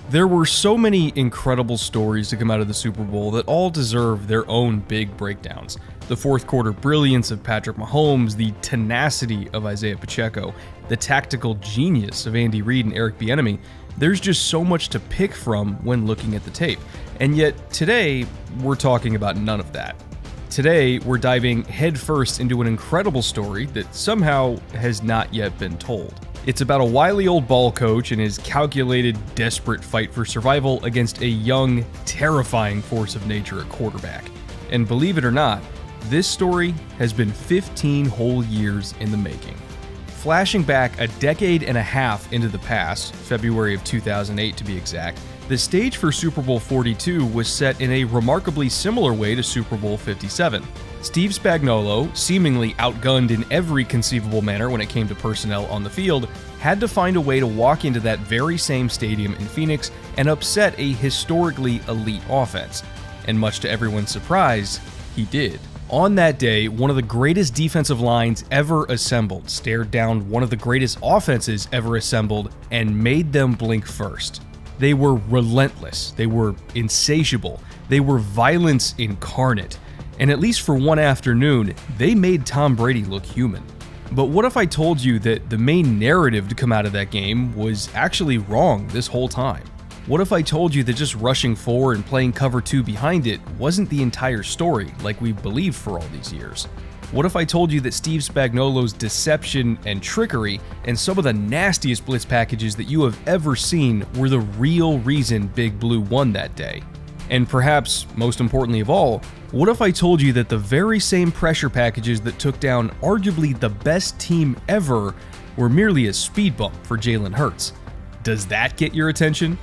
There were so many incredible stories to come out of the Super Bowl that all deserve their own big breakdowns. The fourth quarter brilliance of Patrick Mahomes, the tenacity of Isaiah Pacheco, the tactical genius of Andy Reid and Eric Bieniemy. There's just so much to pick from when looking at the tape. And yet today, we're talking about none of that. Today, we're diving headfirst into an incredible story that somehow has not yet been told. It's about a wily old ball coach and his calculated, desperate fight for survival against a young, terrifying force of nature at quarterback. And believe it or not, this story has been 15 whole years in the making. Flashing back a decade and a half into the past, February of 2008 to be exact, the stage for Super Bowl 42 was set in a remarkably similar way to Super Bowl 57. Steve Spagnuolo, seemingly outgunned in every conceivable manner when it came to personnel on the field, had to find a way to walk into that very same stadium in Phoenix and upset a historically elite offense. And much to everyone's surprise, he did. On that day, one of the greatest defensive lines ever assembled stared down one of the greatest offenses ever assembled and made them blink first. They were relentless, they were insatiable, they were violence incarnate. And at least for one afternoon, they made Tom Brady look human. But what if I told you that the main narrative to come out of that game was actually wrong this whole time? What if I told you that just rushing forward and playing cover 2 behind it wasn't the entire story like we've believed for all these years? What if I told you that Steve Spagnuolo's deception and trickery and some of the nastiest blitz packages that you have ever seen were the real reason Big Blue won that day? And perhaps, most importantly of all, what if I told you that the very same pressure packages that took down arguably the best team ever were merely a speed bump for Jalen Hurts? Does that get your attention?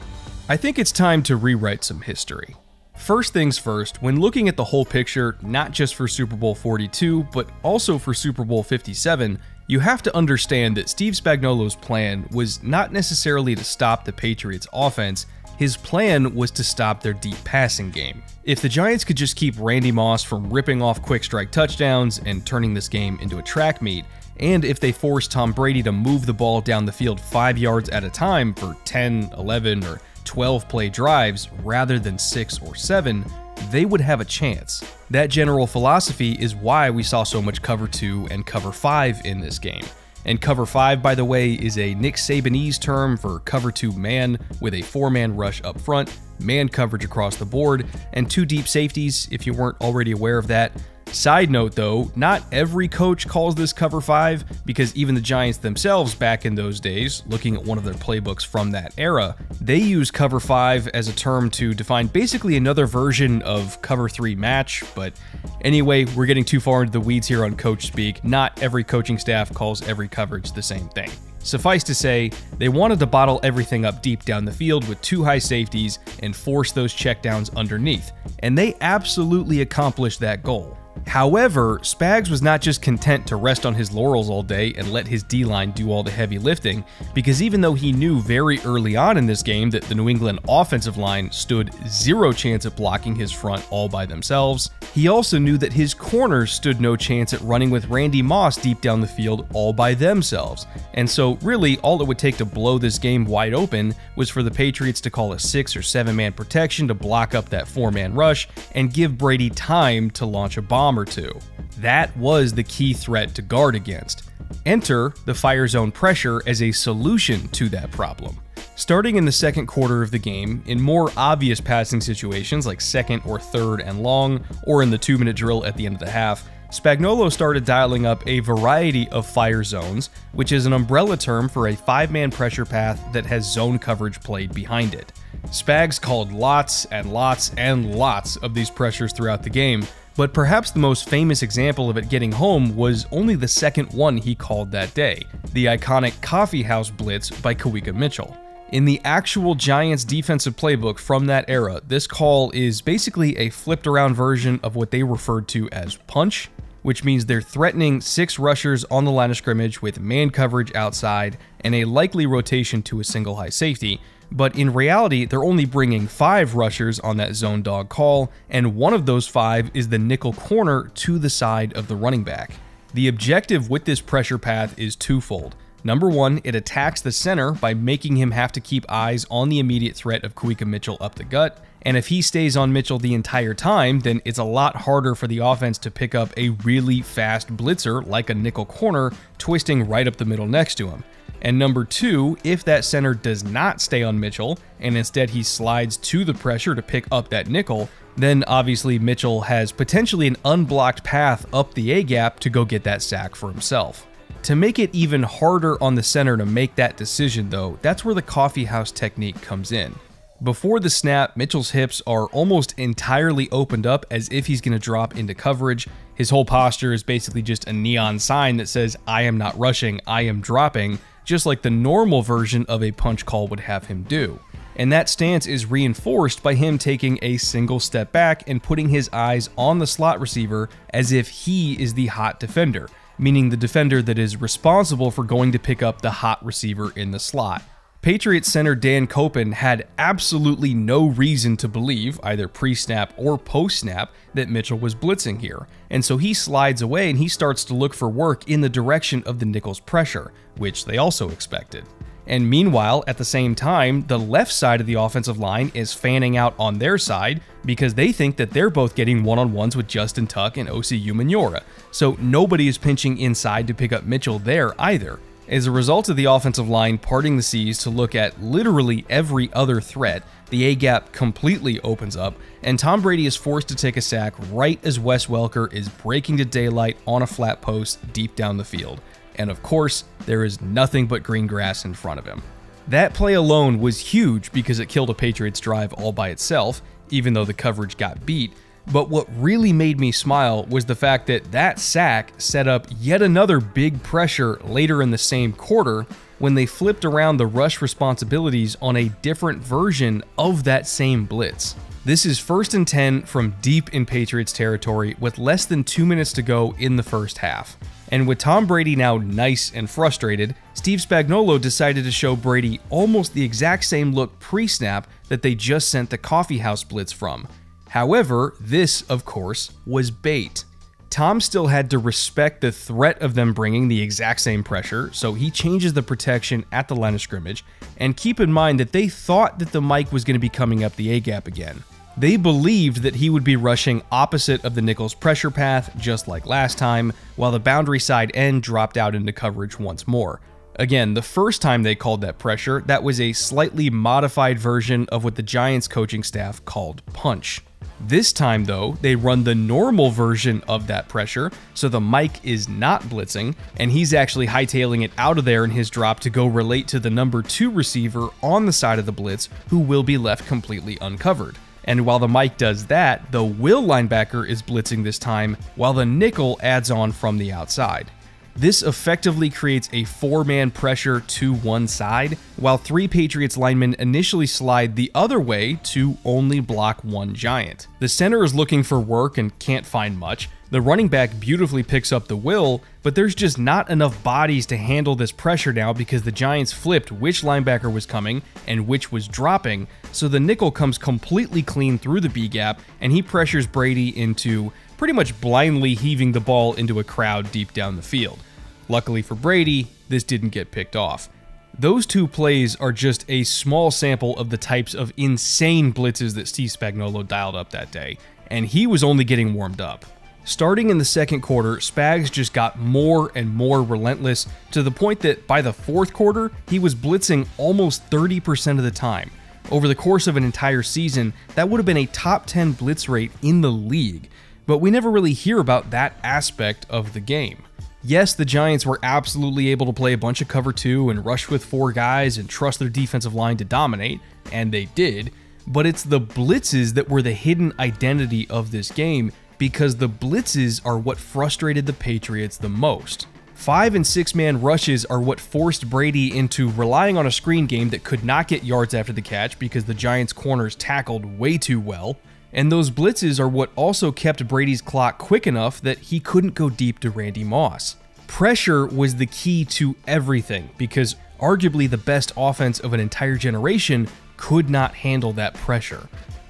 I think it's time to rewrite some history. First things first, when looking at the whole picture, not just for Super Bowl 42, but also for Super Bowl 57, you have to understand that Steve Spagnuolo's plan was not necessarily to stop the Patriots' offense. His plan was to stop their deep passing game. If the Giants could just keep Randy Moss from ripping off quick strike touchdowns and turning this game into a track meet, and if they forced Tom Brady to move the ball down the field 5 yards at a time for 10, 11, or 12 play drives rather than 6 or 7, they would have a chance. That general philosophy is why we saw so much cover 2 and cover 5 in this game. And cover 5, by the way, is a Nick Sabanese term for cover 2 man with a 4-man rush up front, man coverage across the board, and 2 deep safeties if you weren't already aware of that. Side note though, not every coach calls this cover 5, because even the Giants themselves back in those days, looking at one of their playbooks from that era, they use cover 5 as a term to define basically another version of cover 3 match. But anyway, we're getting too far into the weeds here on coach speak. Not every coaching staff calls every coverage the same thing. Suffice to say, they wanted to bottle everything up deep down the field with 2 high safeties and force those checkdowns underneath, and they absolutely accomplished that goal. However, Spags was not just content to rest on his laurels all day and let his D-line do all the heavy lifting, because even though he knew very early on in this game that the New England offensive line stood 0 chance at blocking his front all by themselves, he also knew that his corners stood no chance at running with Randy Moss deep down the field all by themselves. And so really all it would take to blow this game wide open was for the Patriots to call a 6 or 7-man protection to block up that 4-man rush and give Brady time to launch a bomb or 2. That was the key threat to guard against. Enter the fire zone pressure as a solution to that problem. Starting in the second quarter of the game, in more obvious passing situations like 2nd or 3rd and long, or in the 2-minute drill at the end of the half, Spagnuolo started dialing up a variety of fire zones, which is an umbrella term for a 5-man pressure path that has zone coverage played behind it. Spags called lots and lots and lots of these pressures throughout the game, but perhaps the most famous example of it getting home was only the second one he called that day, the iconic Coffee House Blitz by Kawika Mitchell. In the actual Giants defensive playbook from that era, this call is basically a flipped around version of what they referred to as punch, which means they're threatening 6 rushers on the line of scrimmage with man coverage outside and a likely rotation to a single high safety, but in reality, they're only bringing 5 rushers on that zone dog call, and one of those 5 is the nickel corner to the side of the running back. The objective with this pressure path is twofold. Number one, it attacks the center by making him have to keep eyes on the immediate threat of Kuika Mitchell up the gut, and if he stays on Mitchell the entire time, then it's a lot harder for the offense to pick up a really fast blitzer like a nickel corner twisting right up the middle next to him. And number two, if that center does not stay on Mitchell, and instead he slides to the pressure to pick up that nickel, then obviously Mitchell has potentially an unblocked path up the A-gap to go get that sack for himself. To make it even harder on the center to make that decision though, that's where the coffee house technique comes in. Before the snap, Mitchell's hips are almost entirely opened up as if he's going to drop into coverage. His whole posture is basically just a neon sign that says, "I am not rushing, I am dropping," just like the normal version of a punch call would have him do. And that stance is reinforced by him taking a single step back and putting his eyes on the slot receiver as if he is the hot defender, meaning the defender that is responsible for going to pick up the hot receiver in the slot. Patriots center Dan Koppen had absolutely no reason to believe, either pre-snap or post-snap, that Mitchell was blitzing here, and so he slides away and he starts to look for work in the direction of the nickel's pressure, which they also expected. And meanwhile, at the same time, the left side of the offensive line is fanning out on their side because they think that they're both getting one-on-ones with Justin Tuck and Osi Umenyiora, so nobody is pinching inside to pick up Mitchell there either. As a result of the offensive line parting the seas to look at literally every other threat, the A-gap completely opens up, and Tom Brady is forced to take a sack right as Wes Welker is breaking to daylight on a flat post deep down the field. And of course, there is nothing but green grass in front of him. That play alone was huge because it killed a Patriots drive all by itself, even though the coverage got beat. But what really made me smile was the fact that that sack set up yet another big pressure later in the same quarter when they flipped around the rush responsibilities on a different version of that same blitz. This is 1st and 10 from deep in Patriots territory with less than 2 minutes to go in the first half. And with Tom Brady now nice and frustrated, Steve Spagnuolo decided to show Brady almost the exact same look pre-snap that they just sent the coffee house blitz from. However, this, of course, was bait. Tom still had to respect the threat of them bringing the exact same pressure, so he changes the protection at the line of scrimmage, and keep in mind that they thought that the Mike was going to be coming up the A-gap again. They believed that he would be rushing opposite of the nickel's pressure path, just like last time, while the boundary side end dropped out into coverage once more. Again, the first time they called that pressure, that was a slightly modified version of what the Giants coaching staff called punch. This time though, they run the normal version of that pressure, so the Mike is not blitzing, and he's actually hightailing it out of there in his drop to go relate to the number 2 receiver on the side of the blitz, who will be left completely uncovered. And while the Mike does that, the will linebacker is blitzing this time, while the nickel adds on from the outside. This effectively creates a 4-man pressure to one side, while 3 Patriots linemen initially slide the other way to only block one Giant. The center is looking for work and can't find much. The running back beautifully picks up the will, but there's just not enough bodies to handle this pressure now because the Giants flipped which linebacker was coming and which was dropping, so the nickel comes completely clean through the B-gap, and he pressures Brady into pretty much blindly heaving the ball into a crowd deep down the field. Luckily for Brady, this didn't get picked off. Those 2 plays are just a small sample of the types of insane blitzes that Steve Spagnuolo dialed up that day, and he was only getting warmed up. Starting in the second quarter, Spags just got more and more relentless to the point that by the fourth quarter, he was blitzing almost 30% of the time. Over the course of an entire season, that would have been a top 10 blitz rate in the league, but we never really hear about that aspect of the game. Yes, the Giants were absolutely able to play a bunch of cover 2 and rush with 4 guys and trust their defensive line to dominate, and they did, but it's the blitzes that were the hidden identity of this game because the blitzes are what frustrated the Patriots the most. 5- and 6-man rushes are what forced Brady into relying on a screen game that could not get yards after the catch because the Giants' corners tackled way too well. And those blitzes are what also kept Brady's clock quick enough that he couldn't go deep to Randy Moss. Pressure was the key to everything because arguably the best offense of an entire generation could not handle that pressure.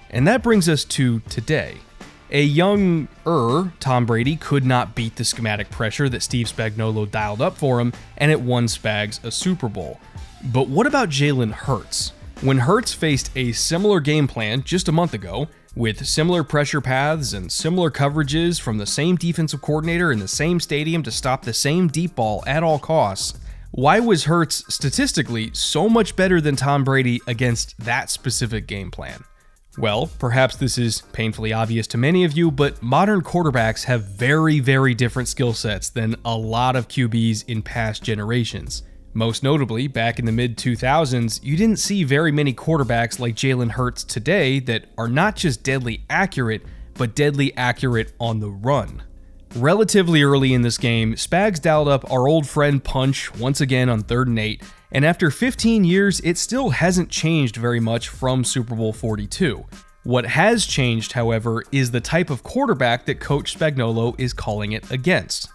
And that brings us to today. A younger Tom Brady could not beat the schematic pressure that Steve Spagnuolo dialed up for him, and it won Spags a Super Bowl. But what about Jalen Hurts? When Hurts faced a similar game plan just a month ago, with similar pressure paths and similar coverages from the same defensive coordinator in the same stadium to stop the same deep ball at all costs, why was Hurts statistically so much better than Tom Brady against that specific game plan? Well, perhaps this is painfully obvious to many of you, but modern quarterbacks have very, very different skill sets than a lot of QBs in past generations. Most notably, back in the mid-2000s, you didn't see very many quarterbacks like Jalen Hurts today that are not just deadly accurate, but deadly accurate on the run. Relatively early in this game, Spags dialed up our old friend Punch once again on 3rd and 8, and after 15 years, it still hasn't changed very much from Super Bowl 42. What has changed, however, is the type of quarterback that Coach Spagnuolo is calling it against.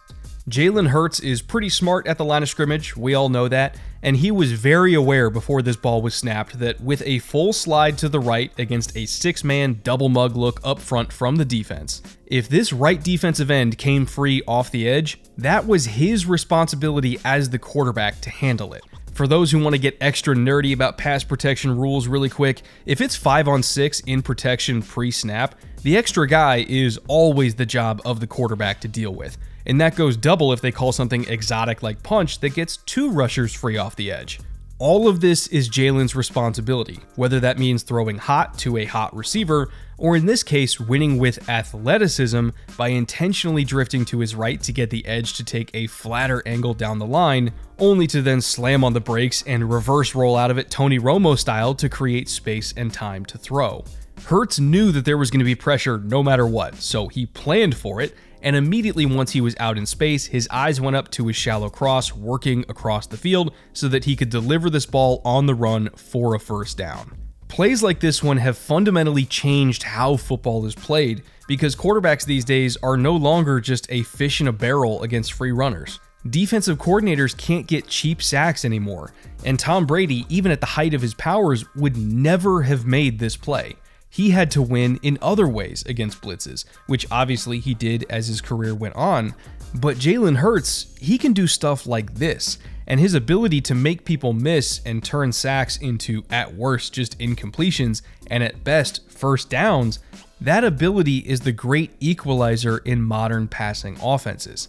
Jalen Hurts is pretty smart at the line of scrimmage, we all know that, and he was very aware before this ball was snapped that with a full slide to the right against a 6-man double mug look up front from the defense, if this right defensive end came free off the edge, that was his responsibility as the quarterback to handle it. For those who want to get extra nerdy about pass protection rules really quick, if it's 5-on-6 in protection pre-snap, the extra guy is always the job of the quarterback to deal with. And that goes double if they call something exotic like punch that gets 2 rushers free off the edge. All of this is Jalen's responsibility, whether that means throwing hot to a hot receiver, or in this case, winning with athleticism by intentionally drifting to his right to get the edge to take a flatter angle down the line, only to then slam on the brakes and reverse roll out of it Tony Romo style to create space and time to throw. Hurts knew that there was going to be pressure no matter what, so he planned for it, and immediately once he was out in space, his eyes went up to his shallow cross working across the field so that he could deliver this ball on the run for a first down. Plays like this one have fundamentally changed how football is played because quarterbacks these days are no longer just a fish in a barrel against free runners. Defensive coordinators can't get cheap sacks anymore, and Tom Brady, even at the height of his powers, would never have made this play. He had to win in other ways against blitzes, which obviously he did as his career went on, but Jalen Hurts, he can do stuff like this, and his ability to make people miss and turn sacks into, at worst, just incompletions, and at best, first downs, that ability is the great equalizer in modern passing offenses.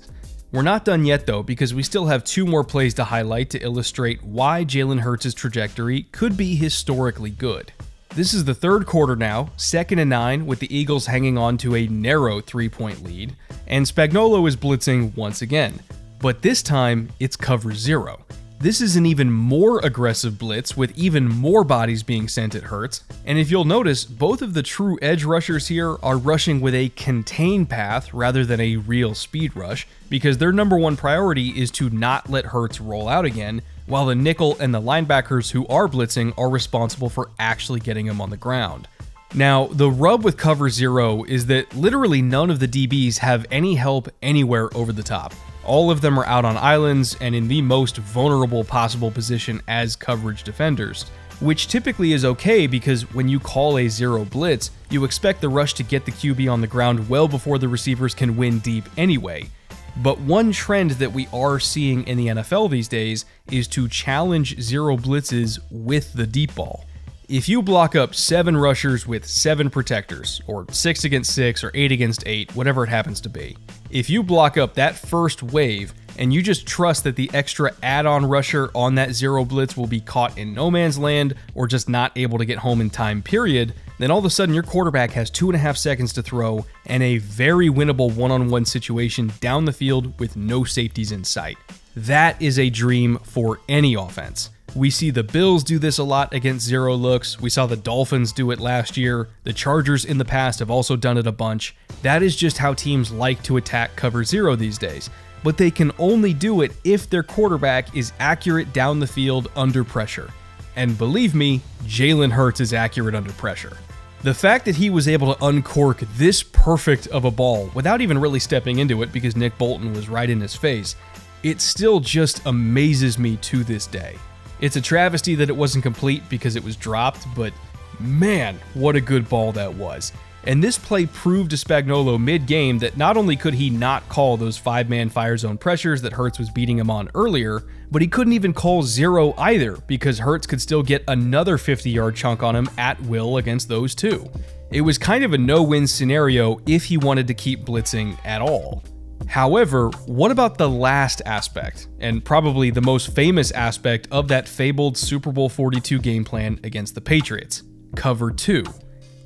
We're not done yet though, because we still have 2 more plays to highlight to illustrate why Jalen Hurts' trajectory could be historically good. This is the 3rd quarter now, 2nd and 9, with the Eagles hanging on to a narrow 3-point lead, and Spagnuolo is blitzing once again, but this time it's cover 0. This is an even more aggressive blitz with even more bodies being sent at Hurts, and if you'll notice, both of the true edge rushers here are rushing with a contained path rather than a real speed rush, because their number 1 priority is to not let Hurts roll out again, while the nickel and the linebackers who are blitzing are responsible for actually getting him on the ground. Now, the rub with cover 0 is that literally none of the DBs have any help anywhere over the top. All of them are out on islands and in the most vulnerable possible position as coverage defenders, which typically is okay because when you call a 0 blitz, you expect the rush to get the QB on the ground well before the receivers can win deep anyway. But one trend that we are seeing in the NFL these days is to challenge 0 blitzes with the deep ball. If you block up 7 rushers with 7 protectors, or 6 against 6 or 8 against 8, whatever it happens to be, if you block up that first wave and you just trust that the extra add-on rusher on that 0 blitz will be caught in no man's land or just not able to get home in time, period, then all of a sudden your quarterback has 2.5 seconds to throw and a very winnable one-on-one situation down the field with no safeties in sight. That is a dream for any offense. We see the Bills do this a lot against 0 looks. We saw the Dolphins do it last year. The Chargers in the past have also done it a bunch. That is just how teams like to attack cover 0 these days. But they can only do it if their quarterback is accurate down the field under pressure. And believe me, Jalen Hurts is accurate under pressure. The fact that he was able to uncork this perfect of a ball without even really stepping into it because Nick Bolton was right in his face, it still just amazes me to this day. It's a travesty that it wasn't complete because it was dropped, but man, what a good ball that was. And this play proved to Spagnuolo mid-game that not only could he not call those 5-man fire zone pressures that Hurts was beating him on earlier, but he couldn't even call zero either because Hurts could still get another 50-yard chunk on him at will against those two. It was kind of a no-win scenario if he wanted to keep blitzing at all. However, what about the last aspect, and probably the most famous aspect of that fabled Super Bowl 42 game plan against the Patriots? Cover 2.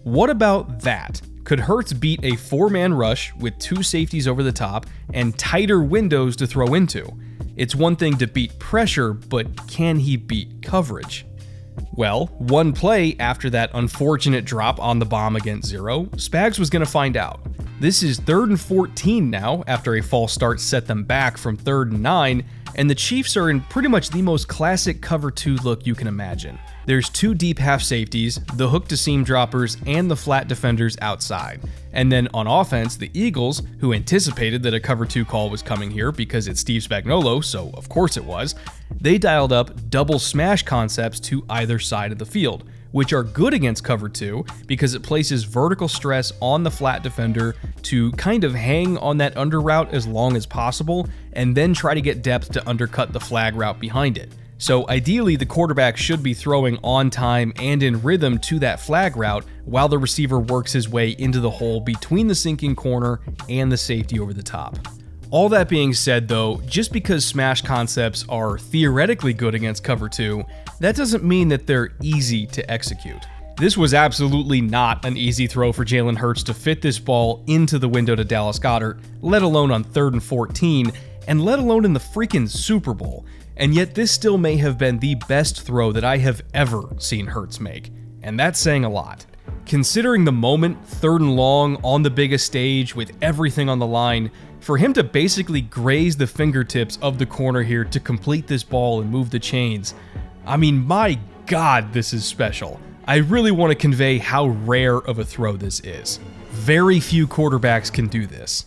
What about that? Could Hurts beat a 4-man rush with 2 safeties over the top and tighter windows to throw into? It's one thing to beat pressure, but can he beat coverage? Well, one play after that unfortunate drop on the bomb against zero, Spags was going to find out. This is 3rd and 14 now after a false start set them back from 3rd and 9, and the Chiefs are in pretty much the most classic cover 2 look you can imagine. There's 2 deep half safeties, the hook to seam droppers, and the flat defenders outside. And then on offense, the Eagles, who anticipated that a cover 2 call was coming here because it's Steve Spagnuolo, so of course it was, they dialed up double smash concepts to either side of the field, which are good against cover 2 because it places vertical stress on the flat defender to kind of hang on that under route as long as possible and then try to get depth to undercut the flag route behind it. So ideally, the quarterback should be throwing on time and in rhythm to that flag route while the receiver works his way into the hole between the sinking corner and the safety over the top. All that being said though, just because smash concepts are theoretically good against cover 2, that doesn't mean that they're easy to execute. This was absolutely not an easy throw for Jalen Hurts to fit this ball into the window to Dallas Goedert, let alone on 3rd and 14, and let alone in the freaking Super Bowl. And yet this still may have been the best throw that I have ever seen Hurts make, and that's saying a lot. Considering the moment, 3rd and long, on the biggest stage, with everything on the line, for him to basically graze the fingertips of the corner here to complete this ball and move the chains, I mean, my God, this is special. I really want to convey how rare of a throw this is. Very few quarterbacks can do this.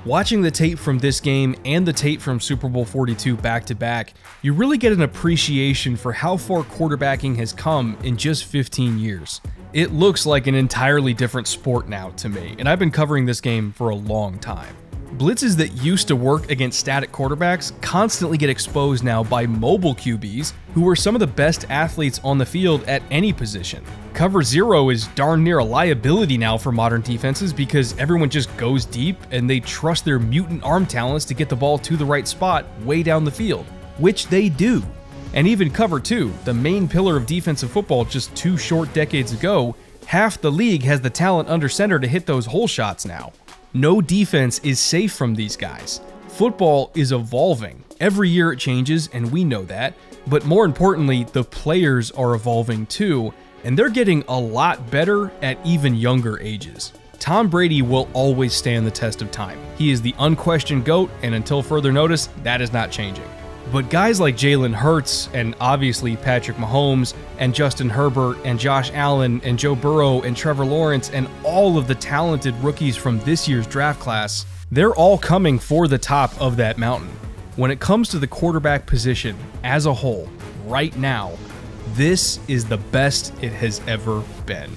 Watching the tape from this game and the tape from Super Bowl 42 back-to-back, you really get an appreciation for how far quarterbacking has come in just 15 years. It looks like an entirely different sport now to me, and I've been covering this game for a long time. Blitzes that used to work against static quarterbacks constantly get exposed now by mobile QBs who are some of the best athletes on the field at any position. Cover 0 is darn near a liability now for modern defenses because everyone just goes deep and they trust their mutant arm talents to get the ball to the right spot way down the field, which they do. And even cover 2, the main pillar of defensive football just 2 short decades ago, half the league has the talent under center to hit those hole shots now. No defense is safe from these guys. Football is evolving. Every year it changes, and we know that. But more importantly, the players are evolving too, and they're getting a lot better at even younger ages. Tom Brady will always stand the test of time. He is the unquestioned GOAT, and until further notice, that is not changing. But guys like Jalen Hurts, and obviously Patrick Mahomes, and Justin Herbert, and Josh Allen, and Joe Burrow, and Trevor Lawrence, and all of the talented rookies from this year's draft class, they're all coming for the top of that mountain. When it comes to the quarterback position as a whole, right now, this is the best it has ever been.